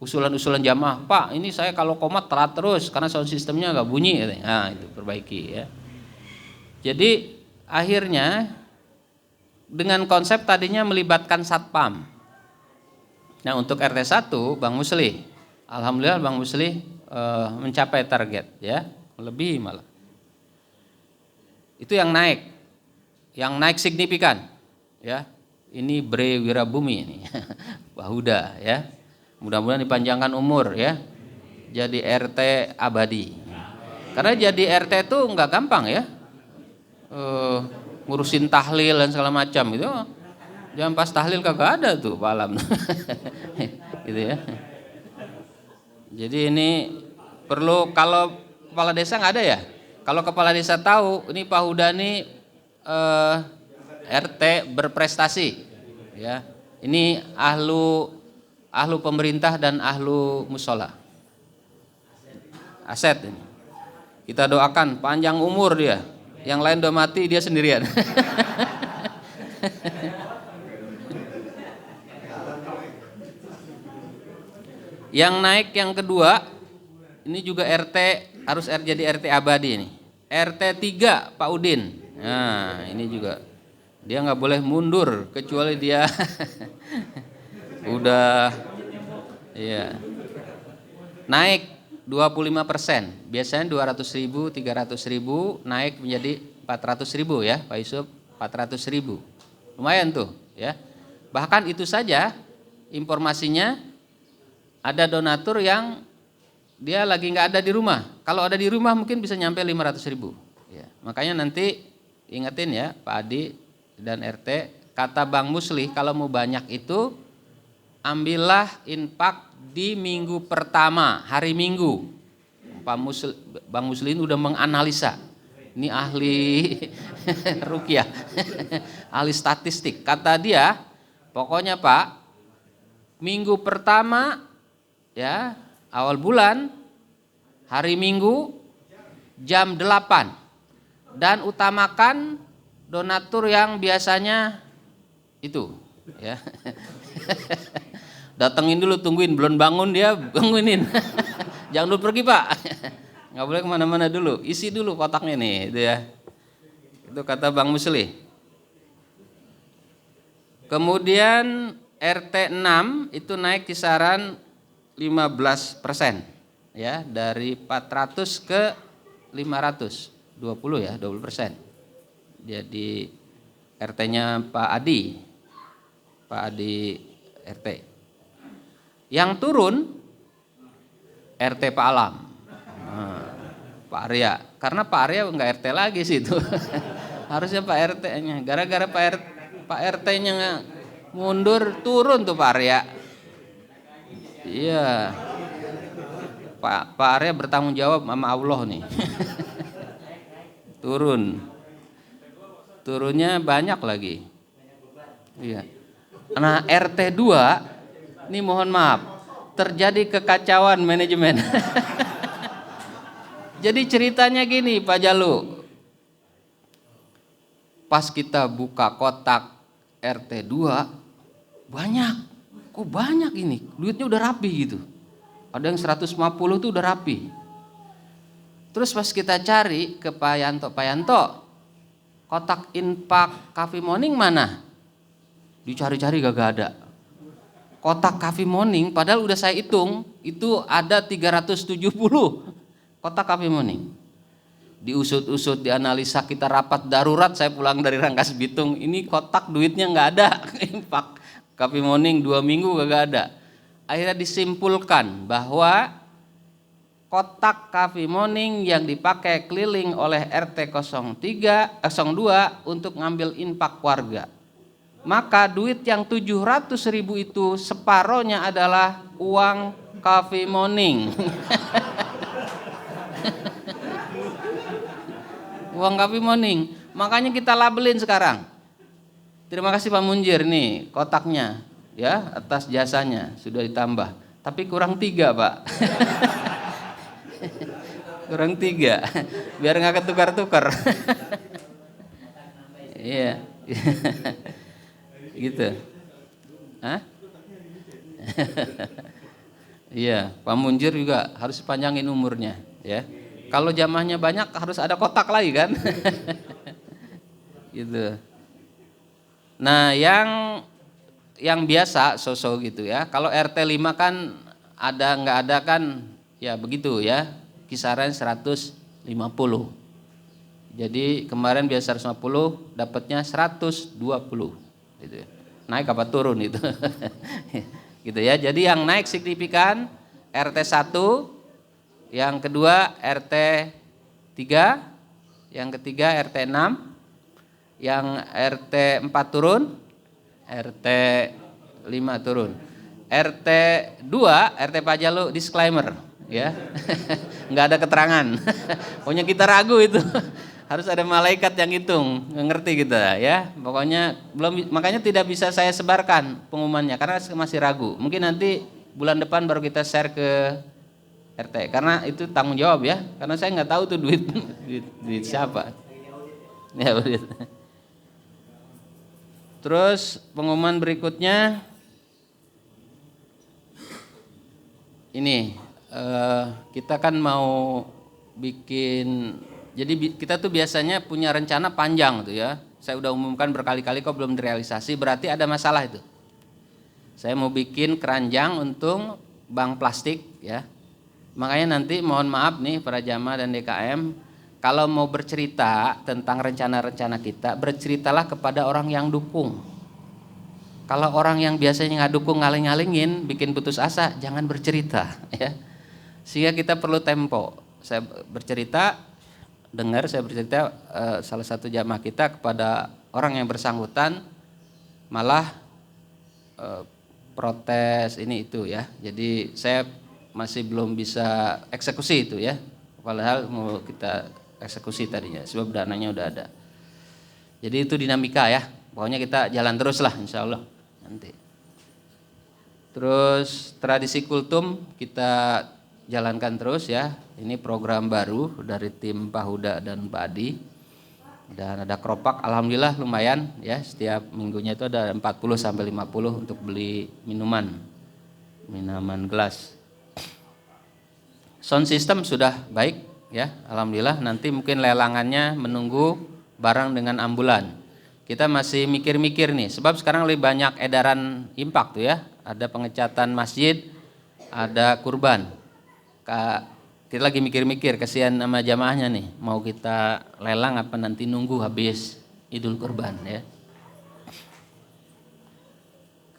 usulan-usulan jamaah, Pak ini saya kalau komat telat terus karena sound systemnya nggak bunyi. Nah itu perbaiki ya. Jadi akhirnya dengan konsep tadinya melibatkan satpam. Nah untuk RT 1 Bang Muslih, alhamdulillah Bang Muslih mencapai target ya, lebih malah. Itu yang naik signifikan ya. Ini Bre Wirabumi ini, Pak Huda ya. Mudah-mudahan dipanjangkan umur ya. Jadi RT abadi. Karena jadi RT itu nggak gampang ya. Ngurusin tahlil dan segala macam gitu. Jangan pas tahlil kagak ada tuh Pak Alam. Gitu ya. Jadi ini perlu, kalau kepala desa nggak ada ya. Kalau kepala desa tahu, ini Pak Huda ini RT berprestasi ya. Ini ahlu pemerintah dan ahlu musola. Aset ini. Kita doakan panjang umur dia. Yang lain udah mati, dia sendirian. Yang naik yang kedua, ini juga RT, harus jadi RT abadi ini. RT 3 Pak Udin. Nah ini juga. Dia nggak boleh mundur kecuali dia udah ya naik 25%. Biasanya 200.000, 300.000, naik menjadi 400.000 ya Pak Yusuf, 400.000. Lumayan tuh ya. Bahkan itu saja informasinya ada donatur yang dia lagi nggak ada di rumah. Kalau ada di rumah mungkin bisa nyampe 500.000. Ya, makanya nanti ingetin ya Pak Adi dan RT, kata Bang Muslih kalau mau banyak itu ambillah infak di minggu pertama, hari Minggu. Bang Muslim udah menganalisa. Ini ahli ruqyah, ahli statistik. Kata dia, pokoknya Pak, minggu pertama ya, awal bulan, hari Minggu jam 8 dan utamakan donatur yang biasanya itu ya. Datengin dulu, tungguin, belum bangun dia bangunin. Jangan dulu pergi Pak, nggak boleh kemana-mana dulu, isi dulu kotaknya nih, itu ya. Itu kata Bang Musli. Kemudian RT 6 itu naik kisaran 15% ya, dari 400 ke 500, 20 ya, 20%. Jadi RT-nya Pak Adi RT. Yang turun RT Pak Alam, Pak Arya. Karena Pak Arya enggak RT lagi sih itu. Harusnya Pak RT-nya. Gara-gara Pak RT-nya mundur, turun tuh Pak Arya. Iya. Pak Arya bertanggung jawab sama Allah nih. Turunnya banyak lagi. Iya. Nah RT 2 ini mohon maaf, terjadi kekacauan manajemen. Jadi ceritanya gini Pak Jalu, pas kita buka kotak RT 2 banyak, kok banyak ini, duitnya udah rapi gitu. Ada yang 150 tuh udah rapi. Terus pas kita cari ke Pak Yanto, kotak infak Coffee Morning mana? Dicari-cari gak ada. Kotak Coffee Morning padahal udah saya hitung, itu ada 370 kotak Coffee Morning. Diusut-usut, dianalisa, kita rapat darurat, saya pulang dari Rangkas Bitung, ini kotak duitnya gak ada. Infak Coffee Morning 2 minggu gak ada. Akhirnya disimpulkan bahwa kotak Coffee Morning yang dipakai keliling oleh RT 02 untuk ngambil infak warga. Maka duit yang 700.000 itu separohnya adalah uang Coffee Morning. Uang Coffee Morning. Makanya kita labelin sekarang. Terima kasih Pak Munjir nih kotaknya ya, atas jasanya sudah ditambah. Tapi kurang 3 Pak. Kurang 3 biar nggak ketukar-tukar. Iya. Gitu. Hah? Iya, Pak Munjir juga harus panjangin umurnya ya. Kalau jamaahnya banyak harus ada kotak lagi kan. Gitu. Nah, yang biasa sosok gitu ya. Kalau RT 5 kan ada nggak ada kan ya begitu ya. Kisaran 150. Jadi kemarin biasa 150, dapatnya 120 gitu. Naik apa turun itu. Gitu ya. Jadi yang naik signifikan RT 1, yang kedua RT 3, yang ketiga RT 6, yang RT 4 turun, RT 5 turun. RT 2, RT Pak Jalu disclaimer ya. Enggak ada keterangan. Pokoknya kita ragu itu. Harus ada malaikat yang hitung, ngerti kita ya. Pokoknya belum, makanya tidak bisa saya sebarkan pengumumannya karena masih ragu. Mungkin nanti bulan depan baru kita share ke RT karena itu tanggung jawab ya. Karena saya nggak tahu tuh duit siapa. Ya begitu. Terus pengumuman berikutnya ini kita kan mau bikin. Jadi kita tuh biasanya punya rencana panjang tuh ya. Saya udah umumkan berkali-kali kok belum direalisasi, berarti ada masalah itu. Saya mau bikin keranjang untuk bank plastik ya. Makanya nanti mohon maaf nih para jamaah dan DKM, kalau mau bercerita tentang rencana-rencana kita, berceritalah kepada orang yang dukung. Kalau orang yang biasanya nggak dukung, ngaling-ngalingin, bikin putus asa, jangan bercerita ya. Sehingga kita perlu tempo. Saya bercerita, saya bercerita salah satu jamaah kita kepada orang yang bersangkutan malah protes ini itu ya. Jadi saya masih belum bisa eksekusi itu ya. Padahal mau kita eksekusi tadinya sebab dananya udah ada. Jadi itu dinamika ya. Pokoknya kita jalan terus lah insya Allah nanti. Terus tradisi kultum kita jalankan terus ya. Ini program baru dari tim Pak Huda dan Pak Adi. Dan ada keropak, alhamdulillah lumayan ya. Setiap minggunya itu ada 40 sampai 50 untuk beli minuman gelas. Sound system sudah baik ya, alhamdulillah. Nanti mungkin lelangannya menunggu barang dengan ambulan. Kita masih mikir-mikir nih, sebab sekarang lebih banyak edaran impak tuh ya. Ada pengecatan masjid, ada kurban. Kita lagi mikir-mikir, kasihan sama jamaahnya nih. Mau kita lelang apa nanti nunggu habis Idul Kurban ya.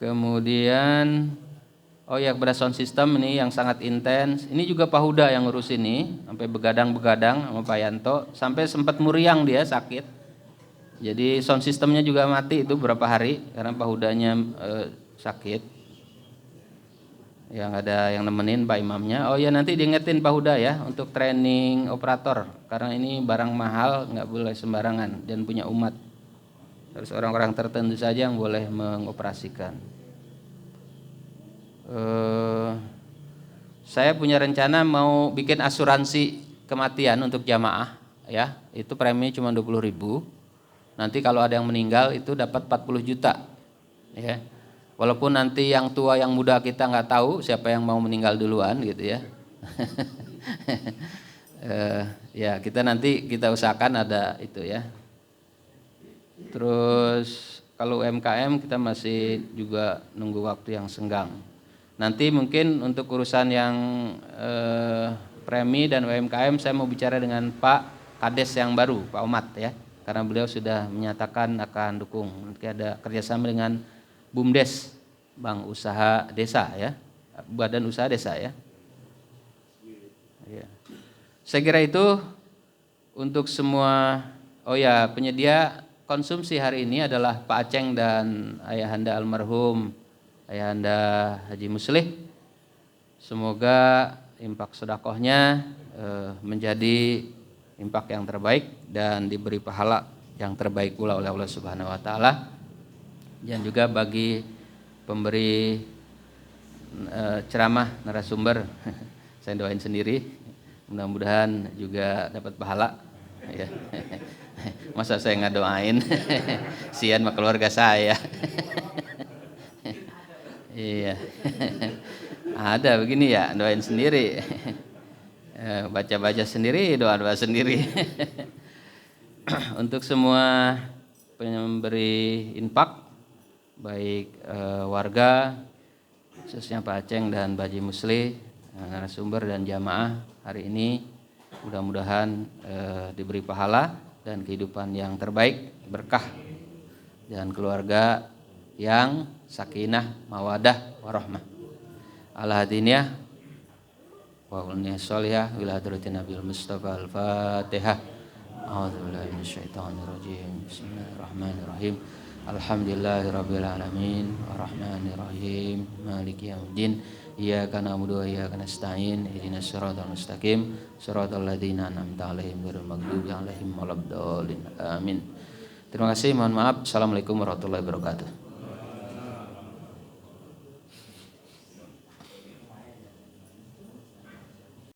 Kemudian, kepada sound system ini yang sangat intens. Ini juga Pak Huda yang ngurus ini, sampai begadang-begadang sama Pak Yanto. Sampai sempat muriang dia sakit. Jadi sound systemnya juga mati itu berapa hari karena Pak Hudanya sakit. Yang ada yang nemenin Pak Imamnya. Nanti diingetin Pak Huda ya untuk training operator karena ini barang mahal, nggak boleh sembarangan dan punya umat. Harus orang-orang tertentu saja yang boleh mengoperasikan. Saya punya rencana mau bikin asuransi kematian untuk jamaah ya. Itu premi cuma 20.000. Nanti kalau ada yang meninggal itu dapat 40 juta ya. Walaupun nanti yang tua yang muda kita nggak tahu siapa yang mau meninggal duluan gitu ya. Ya kita usahakan ada itu ya. Terus kalau UMKM kita masih juga nunggu waktu yang senggang. Nanti mungkin untuk urusan yang premi dan UMKM saya mau bicara dengan Pak Kades yang baru, Pak Omat ya. Karena beliau sudah menyatakan akan dukung. Nanti ada kerjasama dengan BUMDes, Bank Usaha Desa ya, Badan Usaha Desa ya. Saya kira itu untuk semua. Penyedia konsumsi hari ini adalah Pak Aceng dan Ayahanda almarhum Ayahanda Haji Muslih. Semoga impak sedekahnya menjadi impak yang terbaik dan diberi pahala yang terbaik pula oleh Allah Subhanahu wa taala. Dan juga bagi pemberi ceramah narasumber saya doain sendiri mudah-mudahan juga dapat pahala ya. Masa saya nggak doain sian sama keluarga saya. Iya. Ada begini ya, doain sendiri. Baca-baca sendiri, doa-doa sendiri. Untuk semua pemberi infak, baik warga, khususnya Pak Aceng dan Baji Musli, narasumber dan jamaah hari ini, mudah-mudahan diberi pahala dan kehidupan yang terbaik, berkah, dan keluarga yang sakinah, mawadah, warahmah. Al-hadiniyah wa ulniya sholihah ila hadratin Nabil Mustafa al-Fatihah. A'udzubillahi minasyaitonir rajim. Bismillahirrahmanirrahim. Alhamdulillahirabbil alamin arrahmanir rahim maliki yaumiddin. Iyyaka na'budu wa iyyaka nasta'in. Ihdinas siratal mustaqim. Siratal ladzina an'amta 'alaihim ghairil maghdubi 'alaihim waladdallin. Amin. Terima kasih, mohon maaf. Assalamualaikum warahmatullahi wabarakatuh.